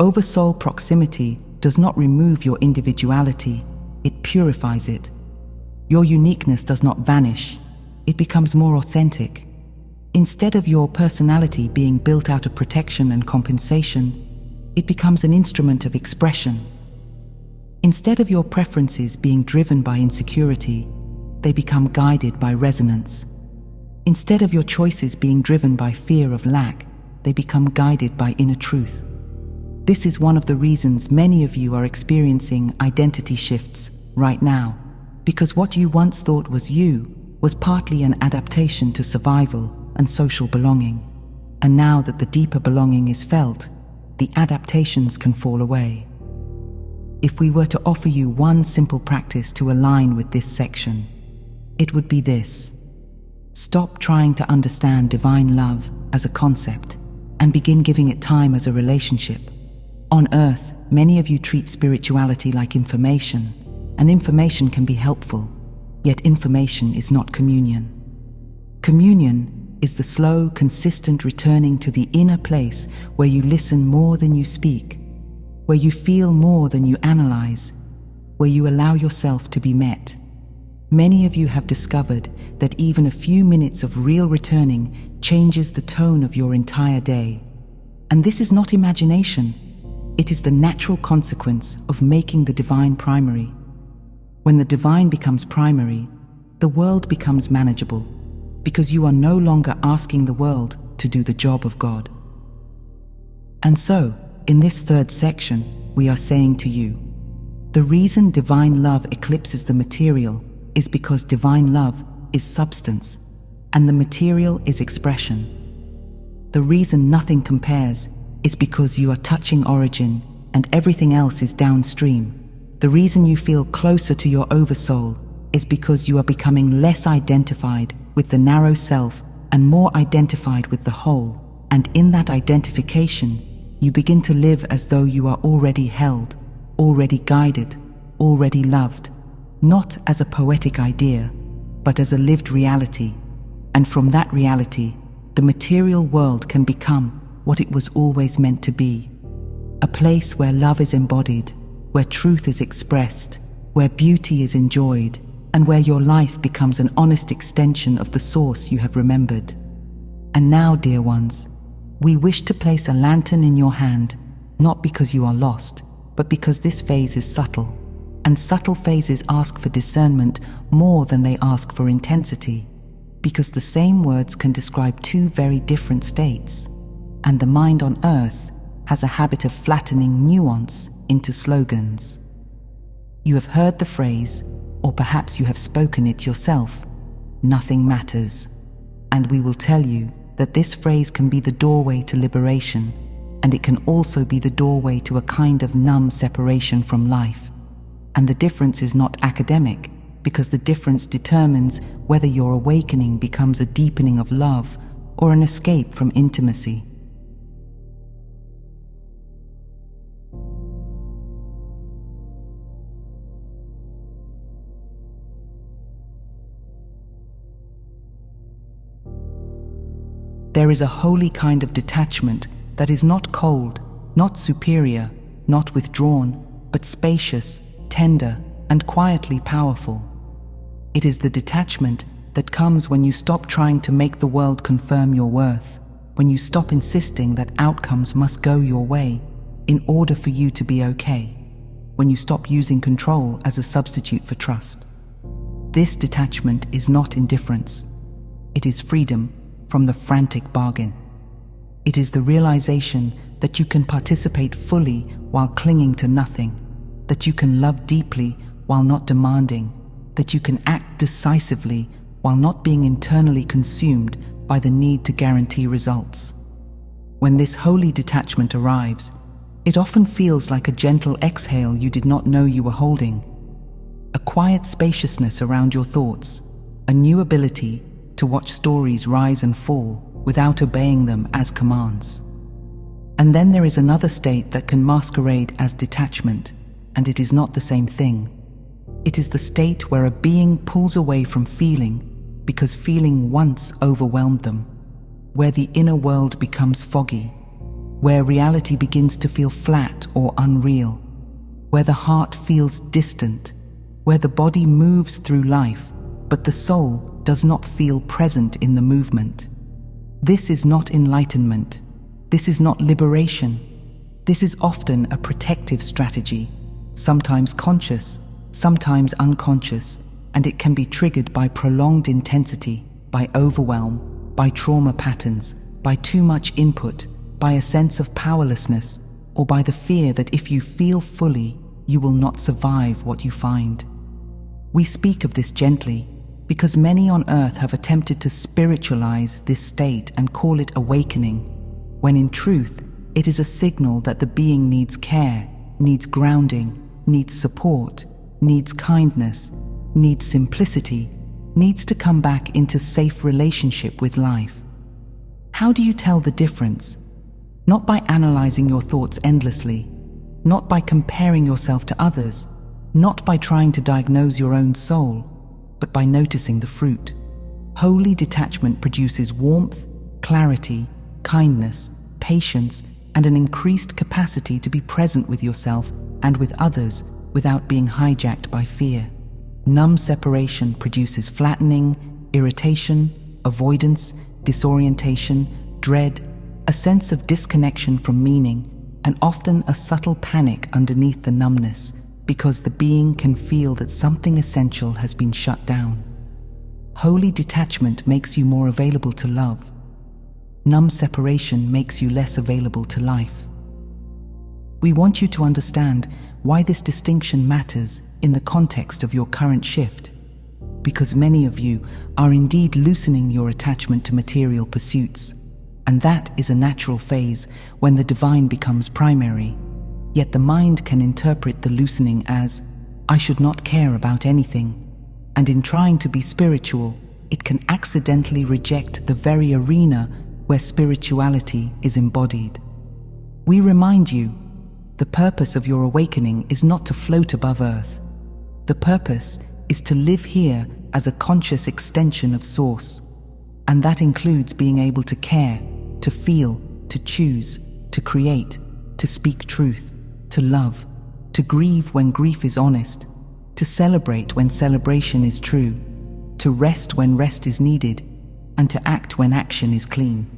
Oversoul proximity does not remove your individuality, it purifies it. Your uniqueness does not vanish, it becomes more authentic. Instead of your personality being built out of protection and compensation, it becomes an instrument of expression. Instead of your preferences being driven by insecurity, they become guided by resonance. Instead of your choices being driven by fear of lack, they become guided by inner truth. This is one of the reasons many of you are experiencing identity shifts right now, because what you once thought was you was partly an adaptation to survival and social belonging. And now that the deeper belonging is felt, the adaptations can fall away. If we were to offer you one simple practice to align with this section, it would be this. Stop trying to understand divine love as a concept and begin giving it time as a relationship. On Earth, many of you treat spirituality like information, and information can be helpful, yet information is not communion. Communion is the slow, consistent returning to the inner place where you listen more than you speak, where you feel more than you analyze, where you allow yourself to be met. Many of you have discovered that even a few minutes of real returning changes the tone of your entire day. And this is not imagination. It is the natural consequence of making the divine primary. When the divine becomes primary, the world becomes manageable, because you are no longer asking the world to do the job of God. And so, in this third section, we are saying to you, the reason divine love eclipses the material is because divine love is substance, and the material is expression. The reason nothing compares is because you are touching origin and everything else is downstream. The reason you feel closer to your oversoul is because you are becoming less identified with the narrow self and more identified with the whole. And in that identification, you begin to live as though you are already held, already guided, already loved, not as a poetic idea, but as a lived reality. And from that reality, the material world can become what it was always meant to be. A place where love is embodied, where truth is expressed, where beauty is enjoyed, and where your life becomes an honest extension of the source you have remembered. And now, dear ones, we wish to place a lantern in your hand, not because you are lost, but because this phase is subtle, and subtle phases ask for discernment more than they ask for intensity, because the same words can describe two very different states, and the mind on earth has a habit of flattening nuance into slogans. You have heard the phrase, or perhaps you have spoken it yourself, nothing matters. And we will tell you that this phrase can be the doorway to liberation, and it can also be the doorway to a kind of numb separation from life. And the difference is not academic, because the difference determines whether your awakening becomes a deepening of love or an escape from intimacy. There is a holy kind of detachment that is not cold, not superior, not withdrawn, but spacious, tender, and quietly powerful. It is the detachment that comes when you stop trying to make the world confirm your worth, when you stop insisting that outcomes must go your way in order for you to be okay, when you stop using control as a substitute for trust. This detachment is not indifference. It is freedom from the frantic bargain. It is the realization that you can participate fully while clinging to nothing, that you can love deeply while not demanding, that you can act decisively while not being internally consumed by the need to guarantee results. When this holy detachment arrives, it often feels like a gentle exhale you did not know you were holding, a quiet spaciousness around your thoughts, a new ability to watch stories rise and fall without obeying them as commands. And then there is another state that can masquerade as detachment, and it is not the same thing. It is the state where a being pulls away from feeling because feeling once overwhelmed them, where the inner world becomes foggy, where reality begins to feel flat or unreal, where the heart feels distant, where the body moves through life, but the soul does not feel present in the movement. This is not enlightenment. This is not liberation. This is often a protective strategy, sometimes conscious, sometimes unconscious, and it can be triggered by prolonged intensity, by overwhelm, by trauma patterns, by too much input, by a sense of powerlessness, or by the fear that if you feel fully, you will not survive what you find. We speak of this gently because many on earth have attempted to spiritualize this state and call it awakening, when in truth, it is a signal that the being needs care, needs grounding, needs support, needs kindness, needs simplicity, needs to come back into safe relationship with life. How do you tell the difference? Not by analyzing your thoughts endlessly, not by comparing yourself to others, not by trying to diagnose your own soul, but by noticing the fruit. Holy detachment produces warmth, clarity, kindness, patience, and an increased capacity to be present with yourself and with others without being hijacked by fear. Numb separation produces flattening, irritation, avoidance, disorientation, dread, a sense of disconnection from meaning, and often a subtle panic underneath the numbness, because the being can feel that something essential has been shut down. Holy detachment makes you more available to love. Numb separation makes you less available to life. We want you to understand why this distinction matters in the context of your current shift, because many of you are indeed loosening your attachment to material pursuits, and that is a natural phase when the divine becomes primary. Yet the mind can interpret the loosening as, I should not care about anything, and in trying to be spiritual, it can accidentally reject the very arena where spirituality is embodied. We remind you, the purpose of your awakening is not to float above earth. The purpose is to live here as a conscious extension of Source, and that includes being able to care, to feel, to choose, to create, to speak truth, to love, to grieve when grief is honest, to celebrate when celebration is true, to rest when rest is needed, and to act when action is clean.